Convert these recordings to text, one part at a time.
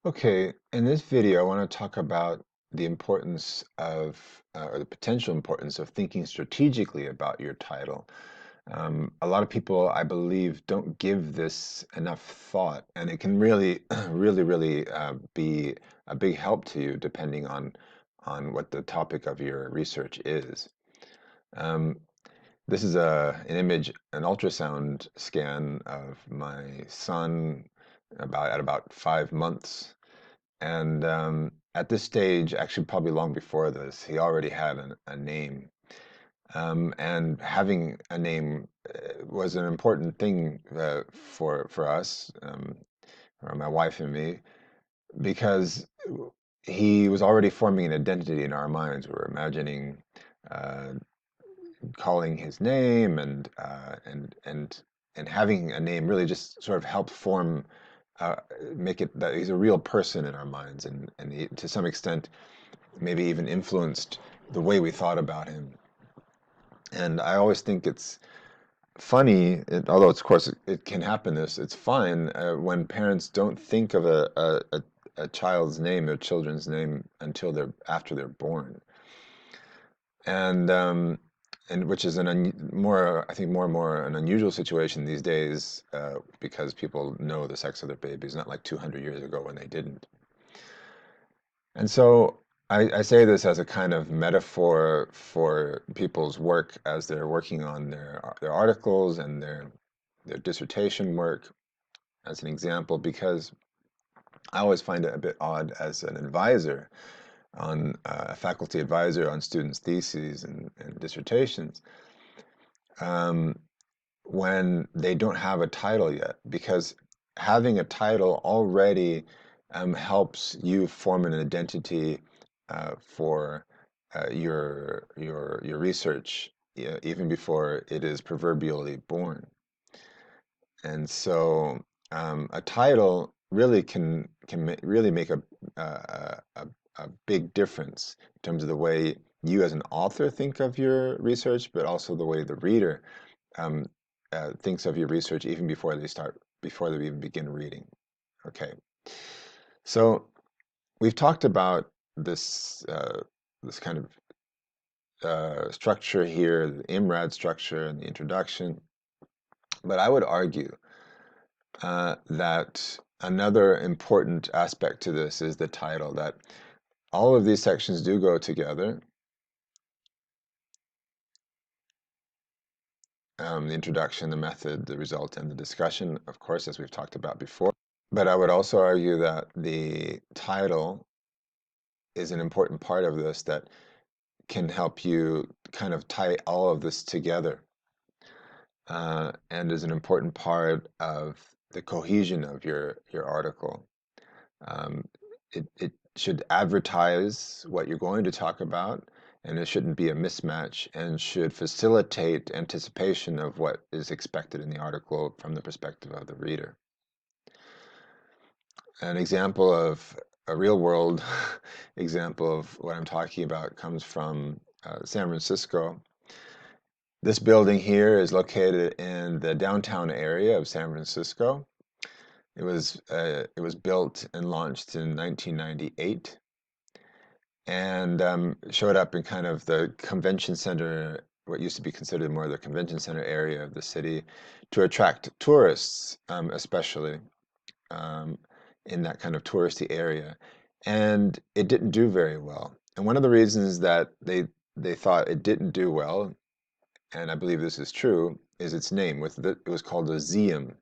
Okay, in this video, I want to talk about the importance of, or the potential importance of thinking strategically about your title. A lot of people, I believe, don't give this enough thought, and it can really, really be a big help to you depending on what the topic of your research is. Um, this is an image, an ultrasound scan of my son at about 5 months. And at this stage, actually probably long before this, he already had a name. And having a name was an important thing for us, or my wife and me, because he was already forming an identity in our minds. We were imagining uh, calling his name and having a name really just sort of helped form uh, make it that he's a real person in our minds, and he, to some extent, maybe even influenced the way we thought about him. And I always think it's funny, although of course it can happen. It's fine when parents don't think of a child's name, their children's name, until they're after they're born, and and which is more, I think, more and more an unusual situation these days because people know the sex of their babies, not like 200 years ago when they didn't. And so I say this as a kind of metaphor for people's work as they're working on their articles and their dissertation work as an example, because I always find it a bit odd as an advisor on a faculty advisor on students' theses and dissertations um, when they don't have a title yet, because having a title already helps you form an identity for your research, even before it is proverbially born. And so a title really really make a big difference in terms of the way you as an author think of your research, but also the way the reader um, thinks of your research even before they even begin reading. Okay, so we've talked about this kind of structure here, the IMRAD structure and the introduction, but I would argue that another important aspect to this is the title, that all of these sections do go together. The introduction, the method, the result, and the discussion, of course, as we've talked about before. But I would also argue that the title is an important part of this that can help you kind of tie all of this together and is an important part of the cohesion of your article. Um, it should advertise what you're going to talk about, and it shouldn't be a mismatch, and should facilitate anticipation of what is expected in the article from the perspective of the reader. An example of a real world example of what I'm talking about comes from San Francisco. This building here is located in the downtown area of San Francisco. It was built and launched in 1998, and showed up in kind of the convention center, what used to be considered more the convention center area of the city, to attract tourists, especially um, in that kind of touristy area. And it didn't do very well. And one of the reasons that they thought it didn't do well, and I believe this is true, is its name. It was called a museum.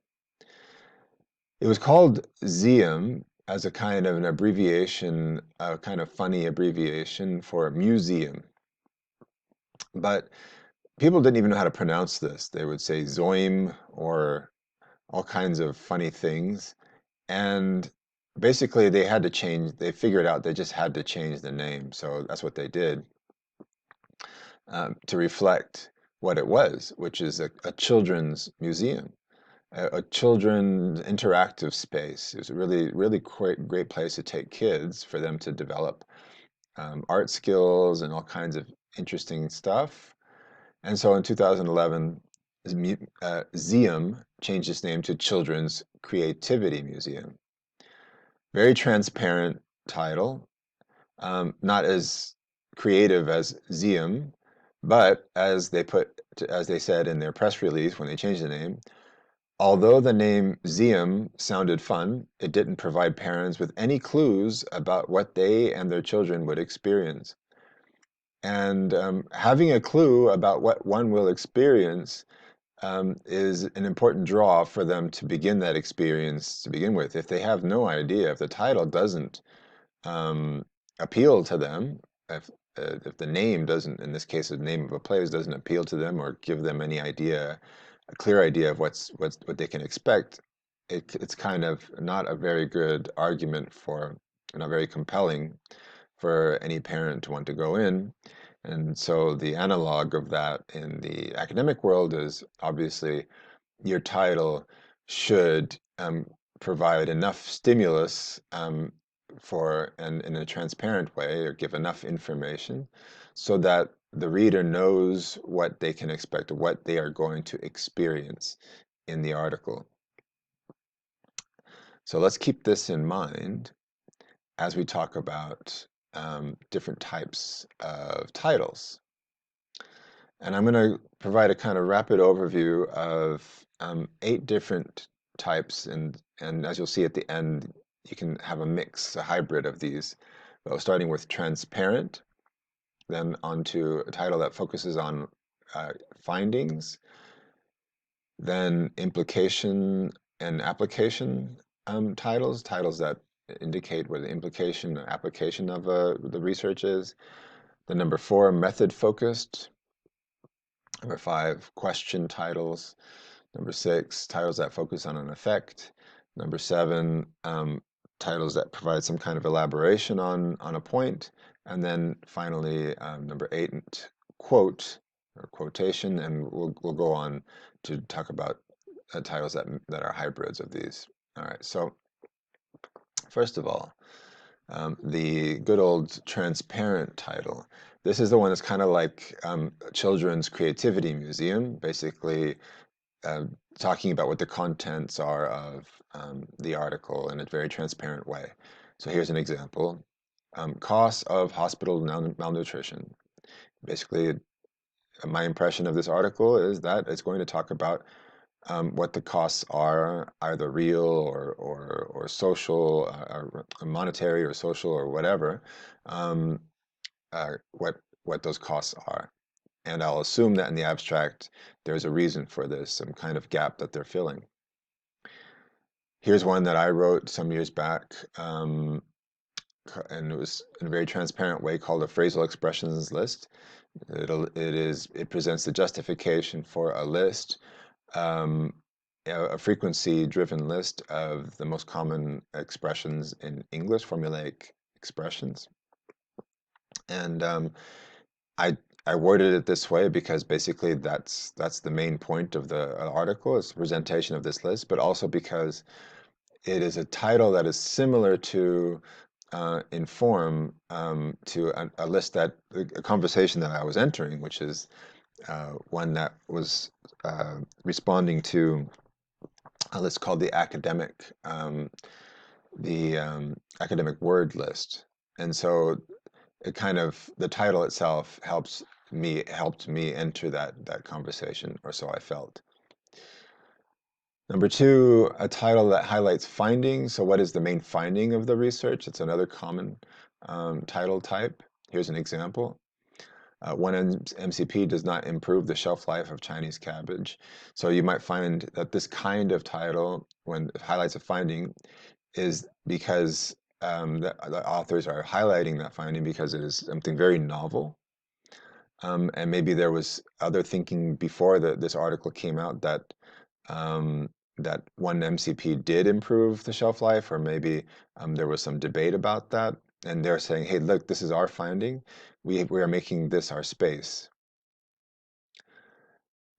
It was called Zeum as a kind of an abbreviation, a kind of funny abbreviation for museum. But people didn't even know how to pronounce this. They would say Zoim or all kinds of funny things. And basically they figured out they just had to change the name. So that's what they did to reflect what it was, which is a children's museum. A children's interactive space. It was a really great place to take kids for them to develop art skills and all kinds of interesting stuff. And so in 2011, Zeum changed its name to Children's Creativity Museum. Very transparent title, not as creative as Zeum, but as they said in their press release when they changed the name, although the name Zeum sounded fun, it didn't provide parents with any clues about what they and their children would experience. And having a clue about what one will experience is an important draw for them to begin that experience to begin with. If they have no idea, if the title doesn't um, appeal to them, if the name doesn't, in this case, the name of a place doesn't appeal to them or give them any idea, a clear idea of what they can expect, it's kind of not a very good argument for, not very compelling for any parent to want to go in. And so the analog of that in the academic world is obviously your title should provide enough stimulus for and in a transparent way or give enough information so that the reader knows what they can expect, what they are going to experience in the article. So let's keep this in mind as we talk about different types of titles. And I'm going to provide a kind of rapid overview of 8 different types, and as you'll see at the end, you can have a mix, a hybrid of these. So starting with transparent, then onto a title that focuses on findings, then implication and application titles that indicate what the implication or application of the research is. The number 4, method focused. Number 5, question titles. Number 6, titles that focus on an effect. Number 7, titles that provide some kind of elaboration on a point. And then finally, number 8, quote or quotation. And we'll go on to talk about titles that are hybrids of these. All right, so first of all, the good old transparent title. This is the one that's kind of like Children's Creativity Museum, basically uh, talking about what the contents are of the article in a very transparent way. So here's an example. Costs of hospital malnutrition. Basically, my impression of this article is that it's going to talk about what the costs are, either real or social, or monetary or social or whatever, um, what those costs are. And I'll assume that in the abstract, there's a reason for this, some kind of gap that they're filling. Here's one that I wrote some years back, and it was in a very transparent way called a phrasal expressions list. It presents the justification for a list, um, a frequency-driven list of the most common expressions in English, formulaic expressions. And I I worded it this way because basically that's the main point of the article is the presentation of this list, but also because it is a title that is similar to in form to a list that a conversation that I was entering, which is one that was responding to a list called the academic word list, and so it kind of the title itself helped me enter that conversation, or so I felt. Number 2, a title that highlights findings. So what is the main finding of the research? It's another common title type. Here's an example. One MCP does not improve the shelf life of Chinese cabbage. So you might find that this kind of title, when it highlights a finding, is because the authors are highlighting that finding because it is something very novel. And maybe there was other thinking before this article came out um, that one MCP did improve the shelf life, or maybe there was some debate about that. And they're saying, hey, look, this is our finding. We are making this our space.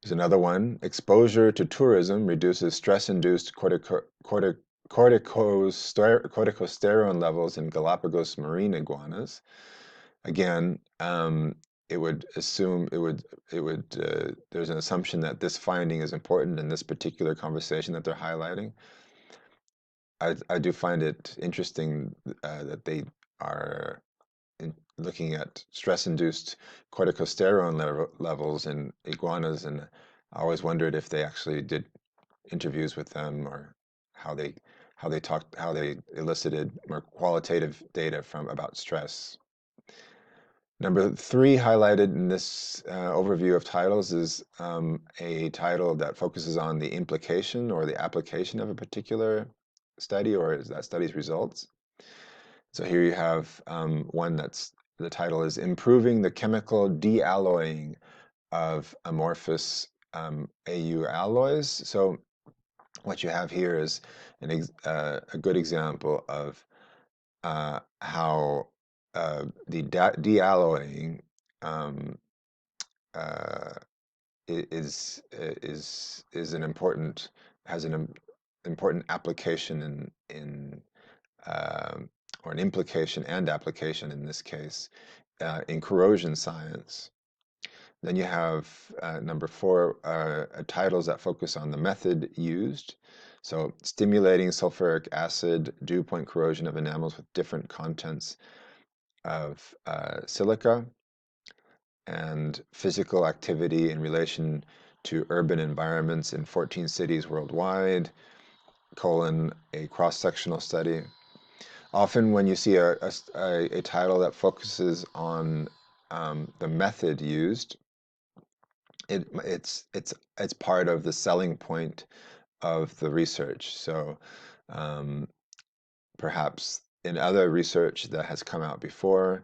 There's another one. Exposure to tourism reduces stress-induced corticosterone levels in Galapagos marine iguanas. Again, it would assume there's an assumption that this finding is important in this particular conversation that they're highlighting. I do find it interesting that they are looking at stress-induced corticosterone levels in iguanas, and I always wondered if they actually did interviews with them, or how they how they elicited more qualitative data from about stress. Number three highlighted in this overview of titles is a title that focuses on the implication or the application of a particular study or that study's results. So here you have one that's the title is Improving the Chemical Dealloying of Amorphous AU Alloys. So what you have here is a good example of how the dealloying um, uh, is an important has an important application in um, or an implication and application in this case in corrosion science. Then you have number four, titles that focus on the method used. So stimulating sulfuric acid dew point corrosion of enamels with different contents of silica, and physical activity in relation to urban environments in 14 cities worldwide, a cross-sectional study. Often when you see a title that focuses on the method used, it's part of the selling point of the research. So um, perhaps in other research that has come out before,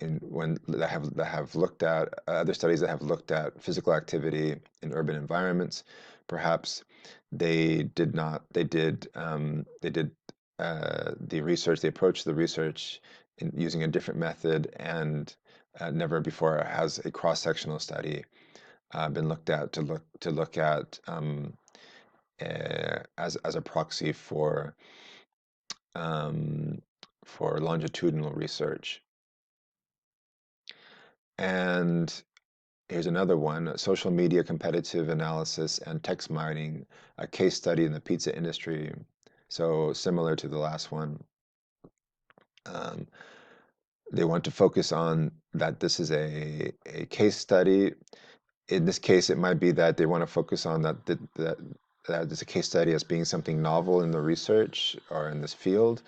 in when that have looked at other studies that have looked at physical activity in urban environments, perhaps they did not they did the research, they approached the research using a different method, and never before has a cross-sectional study been looked at to look at as a proxy um, for longitudinal research. And here's another one, social media competitive analysis and text mining, a case study in the pizza industry. So similar to the last one. Um, they want to focus on that this is a case study. In this case, it might be that they want to focus on that it's a case study as being something novel in the research or in this field.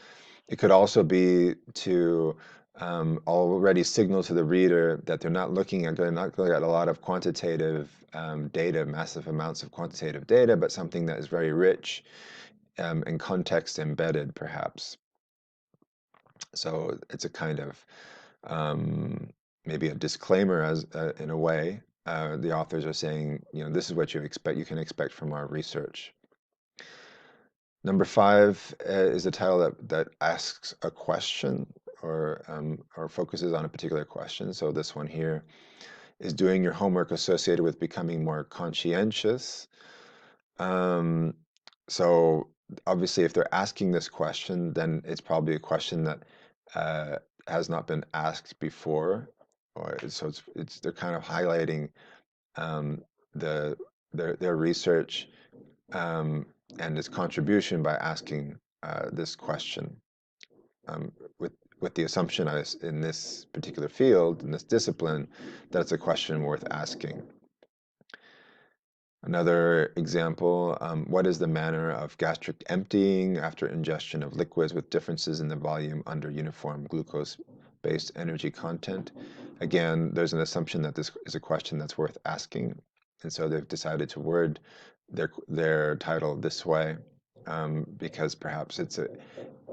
It could also be to already signal to the reader that they're not looking at a lot of quantitative data, massive amounts of quantitative data, but something that is very rich and context embedded, perhaps. So it's a kind of maybe a disclaimer, as in a way. The authors are saying, this is what you can expect from our research. Number five is a title that asks a question or focuses on a particular question. So this one here is doing your homework associated with becoming more conscientious. Um, so obviously, if they're asking this question, then it's probably a question that uh, has not been asked before, or so they're kind of highlighting um, the their research um, and its contribution by asking this question um, with the assumption in this particular field, in this discipline, that it's a question worth asking. Another example, what is the manner of gastric emptying after ingestion of liquids with differences in the volume under uniform glucose-based energy content? Again, there's an assumption that this is a question that's worth asking, and so they've decided to word their title this way because perhaps it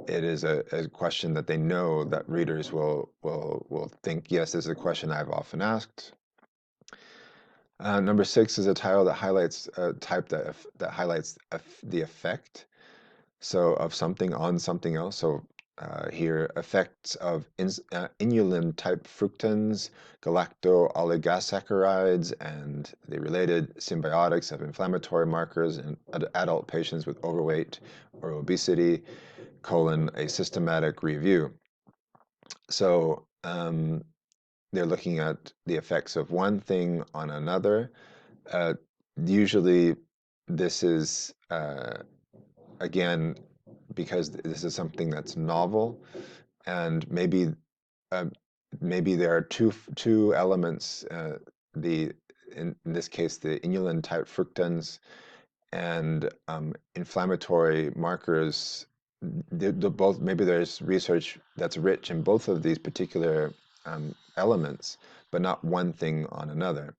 is a question that they know that readers will think, yes, this is a question I've often asked. Number six is a title that highlights a type that highlights the effect, so of something on something else. So here, effects of inulin type fructans, galacto-oligosaccharides, and the related symbiotics of inflammatory markers in adult patients with overweight or obesity, a systematic review. So they're looking at the effects of one thing on another. Usually, this is again because this is something that's novel, and uh, maybe there are two elements, the in this case the inulin type fructans and inflammatory markers. The both, maybe there's research that's rich in both of these particular elements, but not one thing on another.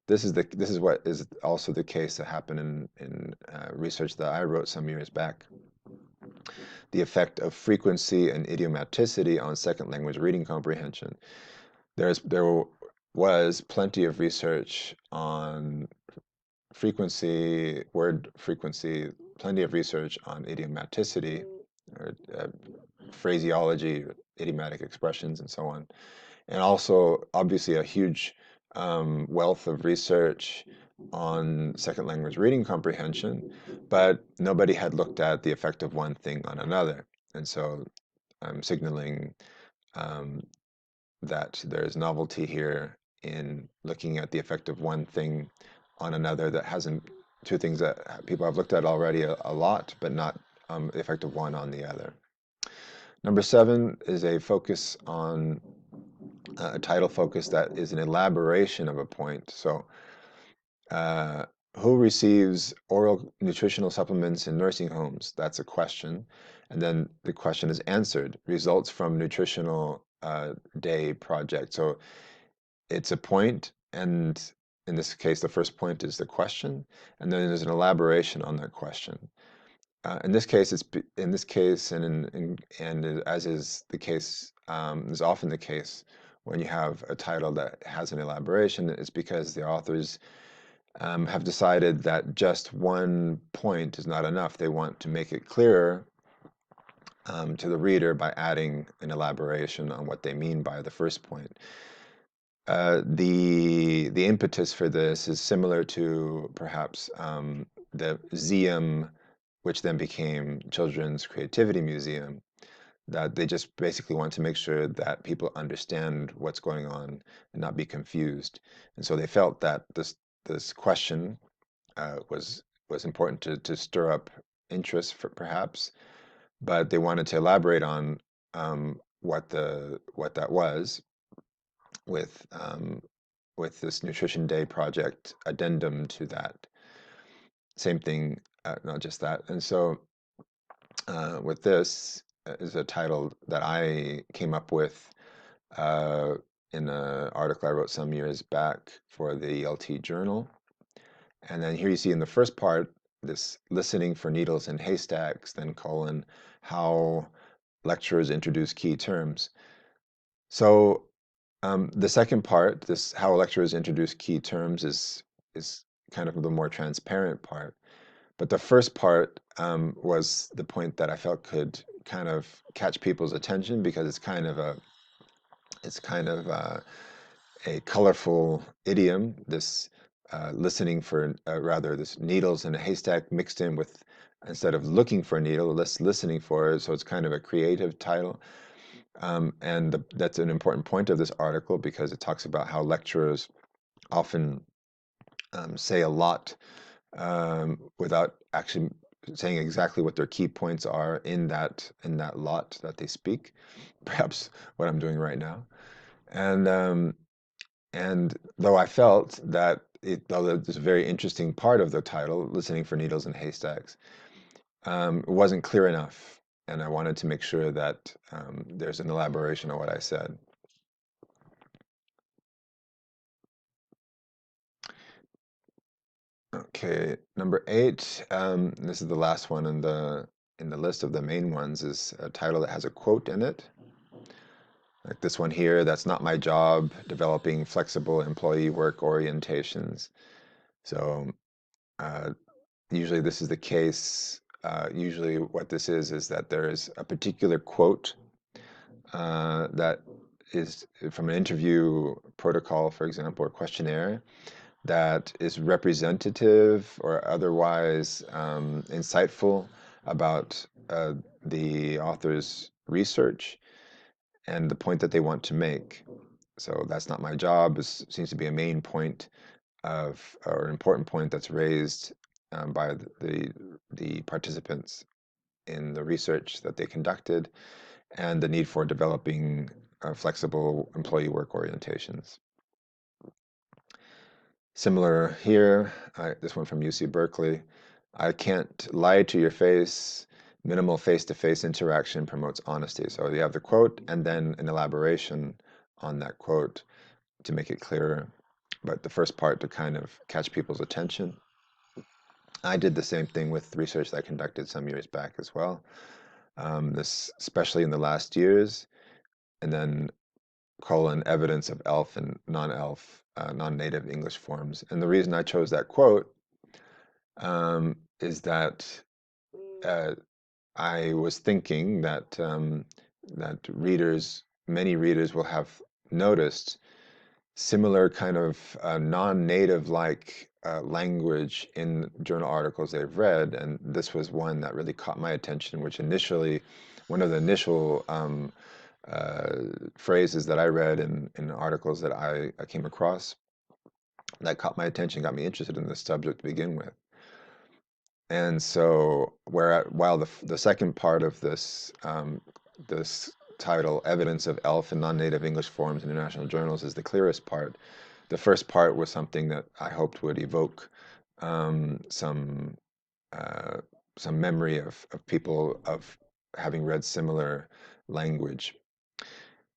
This is what is also the case that happened in research that I wrote some years back. The effect of frequency and idiomaticity on second language reading comprehension. There was plenty of research on word frequency, plenty of research on idiomaticity, or phraseology, idiomatic expressions, and so on. And also, obviously, a huge wealth of research on second language reading comprehension, but nobody had looked at the effect of one thing on another. And so I'm signaling um, that there's novelty here in looking at the effect of one thing on another that hasn't, two things that people have looked at already a lot, but not the effect of one on the other. Number 7 is a focus on a title focus that is an elaboration of a point. So, uh, who receives oral nutritional supplements in nursing homes? That's a question. And then the question is answered. Results from nutritional day project. So it's a point, and in this case, the first point is the question, and then there's an elaboration on that question. In this case, in this case, and as is the case, is often the case when you have a title that has an elaboration, it's because the authors have decided that just one point is not enough. They want to make it clearer to the reader by adding an elaboration on what they mean by the first point. The impetus for this is similar to perhaps the Museum, which then became Children's Creativity Museum, that they just basically want to make sure that people understand what's going on and not be confused. And so they felt that this question was important to stir up interest for perhaps, but they wanted to elaborate on what that was with this Nutrition Day project addendum to that. Same thing, not just that. And so with this is a title that I came up with uh, in an article I wrote some years back for the ELT Journal. And then here you see in the first part, this listening for needles in haystacks, then colon, how lecturers introduce key terms. So the second part, this how lecturers introduce key terms, is kind of the more transparent part. But the first part was the point that I felt could kind of catch people's attention because it's kind of a colorful idiom. This listening for rather this needles in a haystack mixed in with, instead of looking for a needle, listening for it. So it's kind of a creative title. That's an important point of this article because it talks about how lecturers often say a lot without actually saying exactly what their key points are in that lot that they speak. Perhaps what I'm doing right now, and though I felt that though there's a very interesting part of the title, listening for needles in haystacks, it wasn't clear enough, and I wanted to make sure that there's an elaboration on what I said. Okay, number 8. This is the last one in the list of the main ones. Is a title that has a quote in it, like this one here. That's not my job. Developing flexible employee work orientations. So uh, usually this is the case. Usually what this is that there is a particular quote that is from an interview protocol, for example, or questionnaire, that is representative or otherwise insightful about the author's research and the point that they want to make. So that's not my job seems to be a main point or an important point that's raised by the participants. in the research that they conducted, and the need for developing flexible employee work orientations. Similar here, this one from UC Berkeley. I can't lie to your face. Minimal face-to-face interaction promotes honesty. So you have the quote and then an elaboration on that quote to make it clearer. But the first part to kind of catch people's attention. I did the same thing with research that I conducted some years back as well. This, especially in the last years, and then colon evidence of ELF and non-ELF, non-native English forms. And the reason I chose that quote is that I was thinking that that many readers will have noticed similar kind of non-native like language in journal articles they've read, and this was one that really caught my attention, which initially, one of the initial phrases that I read in articles that I came across that caught my attention, got me interested in this subject to begin with. And so, while the second part of this title, Evidence of ELF and Non-Native English Forms in International Journals, is the clearest part, the first part was something that I hoped would evoke some memory of people of having read similar language.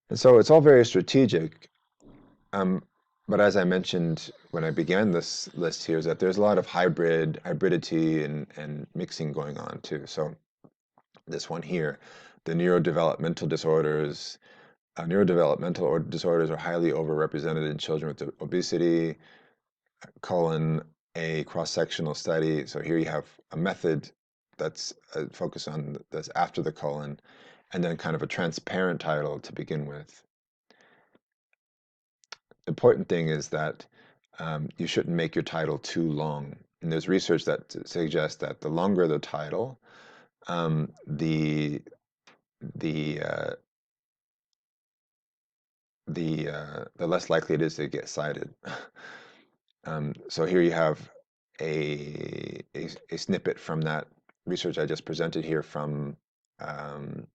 And so it's all very strategic. Um, but as I mentioned when I began this list here, is that there's a lot of hybridity and mixing going on too. So this one here, the neurodevelopmental disorders, disorders are highly overrepresented in children with obesity, colon, a cross-sectional study. So here you have a method that's focused on that's after the colon, and then kind of a transparent title to begin with. The important thing is that you shouldn't make your title too long. And there's research that suggests that the longer the title, the the uh, the less likely it is to get cited. So here you have a snippet from that research I just presented here um,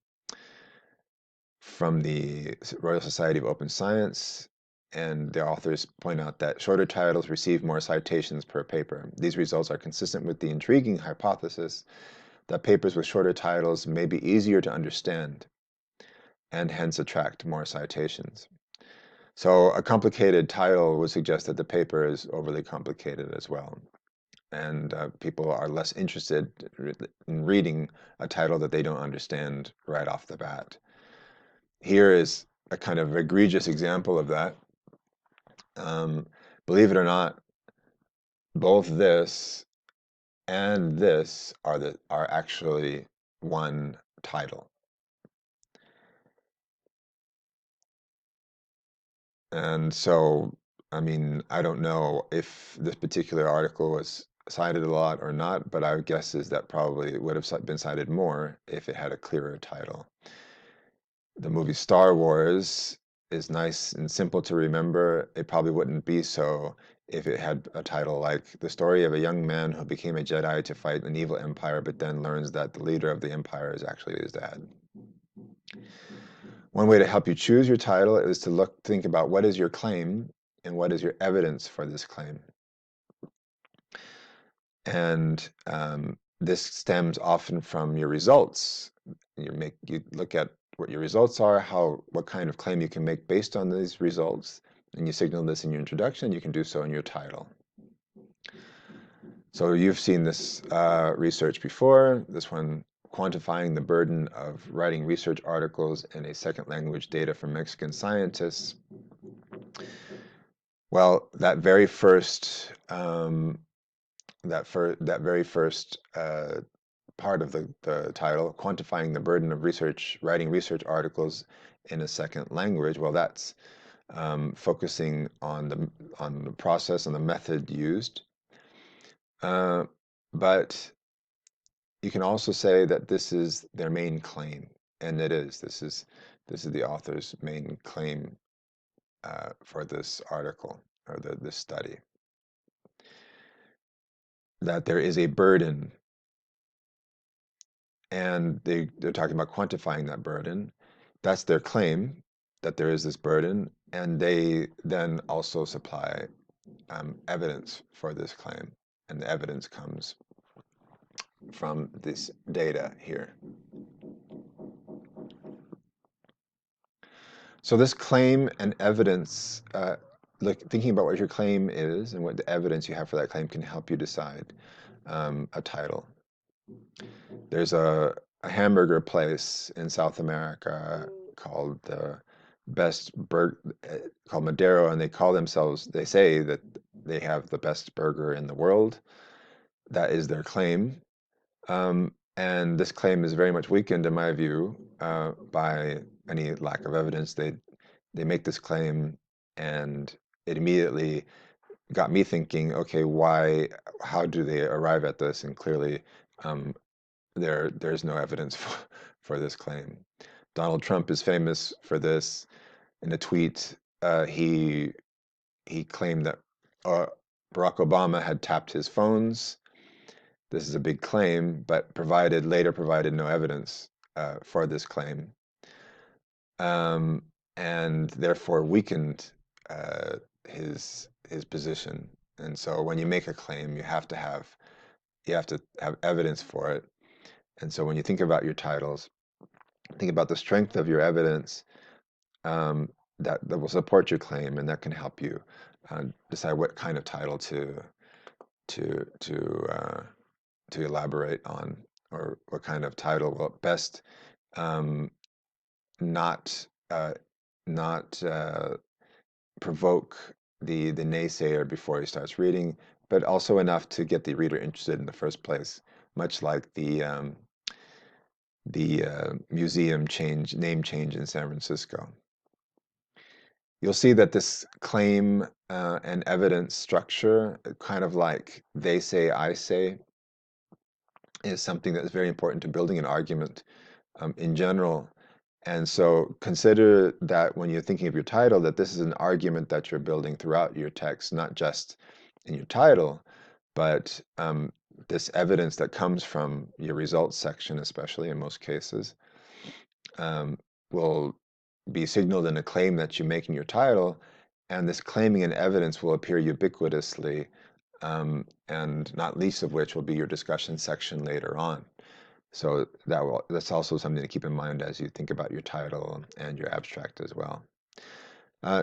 from the Royal Society of Open Science, and the authors point out that shorter titles receive more citations per paper. These results are consistent with the intriguing hypothesis that papers with shorter titles may be easier to understand and hence attract more citations. So a complicated title would suggest that the paper is overly complicated as well. And people are less interested in reading a title that they don't understand right off the bat. Here is a kind of egregious example of that. Believe it or not, both this and this are actually one title. And so, I mean, I don't know if this particular article was cited a lot or not, but I would guess is that probably it would have been cited more if it had a clearer title. The movie Star Wars is nice and simple to remember. It probably wouldn't be so if it had a title like The Story of a Young Man Who Became a Jedi to Fight an Evil Empire, but then learns that the leader of the empire is actually his dad. One way to help you choose your title is to think about what is your claim and what is your evidence for this claim. And this stems often from your results. You look at what your results are, what kind of claim you can make based on these results, and you signal this in your introduction. You can do so in your title. So you've seen this research before. This one, quantifying the burden of writing research articles in a second language, data from Mexican scientists. Well, that very first part of the title, quantifying the burden of writing research articles in a second language. Well, that's focusing on the process and the method used. But you can also say that this is their main claim, and it is. This is the author's main claim for this article or this study. That there is a burden, and they're talking about quantifying that burden. That's their claim, that there is this burden, and they then also supply evidence for this claim, and the evidence comes from this data here. So this claim and evidence, thinking about what your claim is and what the evidence you have for that claim can help you decide a title. There's a hamburger place in South America called the best burger called Madero, and they say that they have the best burger in the world. That is their claim. And this claim is very much weakened, in my view, by any lack of evidence. They make this claim, and it immediately got me thinking, okay, how do they arrive at this? And clearly, um, there's no evidence for this claim. Donald Trump is famous for this. In a tweet, he claimed that uh, Barack Obama had tapped his phones. This is a big claim, but later provided no evidence for this claim, um, and therefore weakened uh, his position. And so, when you make a claim, you have to have evidence for it. And so, when you think about your titles, think about the strength of your evidence um, that will support your claim, and that can help you decide what kind of title to to uh, to elaborate on, or what kind of title will best um, not not provoke the naysayer before he starts reading, but also enough to get the reader interested in the first place, much like the museum name change in San Francisco. You'll see that this claim and evidence structure, kind of like they say, I say, is something that is very important to building an argument in general. And so consider that when you're thinking of your title, that this is an argument that you're building throughout your text, not just in your title, but this evidence that comes from your results section, especially in most cases, um, will be signaled in a claim that you make in your title, and this claiming and evidence will appear ubiquitously, and not least of which will be your discussion section later on. So that's also something to keep in mind as you think about your title and your abstract as well.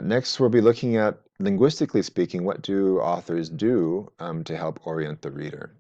Next, we'll be looking at, linguistically speaking, what do authors do to help orient the reader?